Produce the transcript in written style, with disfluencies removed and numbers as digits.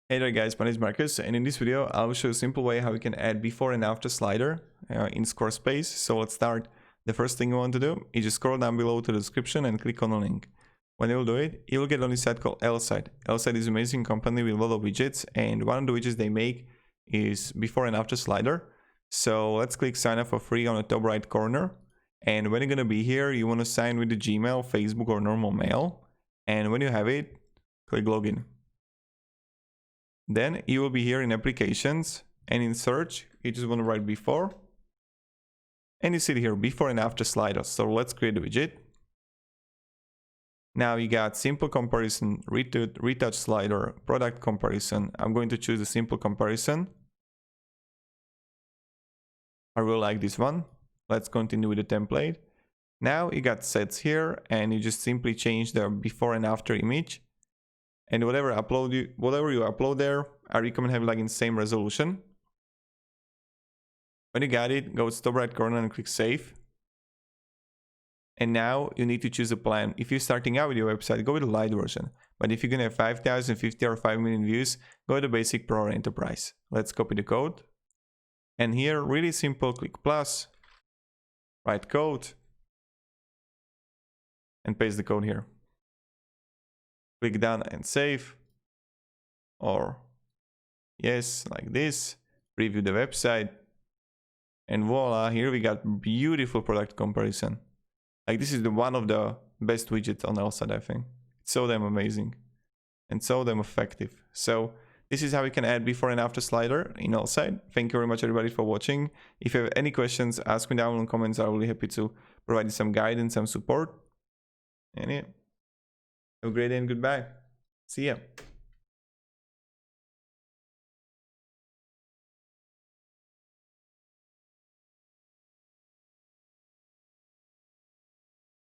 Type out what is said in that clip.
Hey there guys, my name is Marcus, and in this video I will show you a simple way how you can add before and after slider in Squarespace. So let's start. The first thing you want to do is just scroll down below to the description and click on the link. When you will do it, you will get on this site called Placeit. Placeit is an amazing company with a lot of widgets, and one of the widgets they make is before and after slider. So let's click sign up for free on the top right corner. And when you're going to be here, you want to sign with the Gmail, Facebook or normal mail. And when you have it, click login. Then you will be here in applications, and in search you just want to write before, and you see here before and after sliders. So let's create a widget. Now you got simple comparison, retouch slider, product comparison. I'm going to choose a simple comparison. I really like this one. Let's continue with the template. Now you got sets here, and you just simply change the before and after image. And whatever you upload there, I recommend having like in the same resolution. When you got it, go to the top right corner and click save. And now you need to choose a plan. If you're starting out with your website, go with the light version. But if you're gonna have 5,000, 50 or 5 million views, go with the basic pro or enterprise. Let's copy the code. And here, really simple, click plus, write code, and paste the code here. Click done and save, or yes, like this. Preview the website, and voila, here we got beautiful product comparison. Like this is one of the best widgets on Placeit, I think. It's so damn amazing and so damn effective. So this is how you can add before and after slider in Placeit. Thank you very much everybody for watching. If you have any questions, ask me down in the comments. I'm really happy to provide you some guidance, some support. And yeah. Have a great day and goodbye. See ya.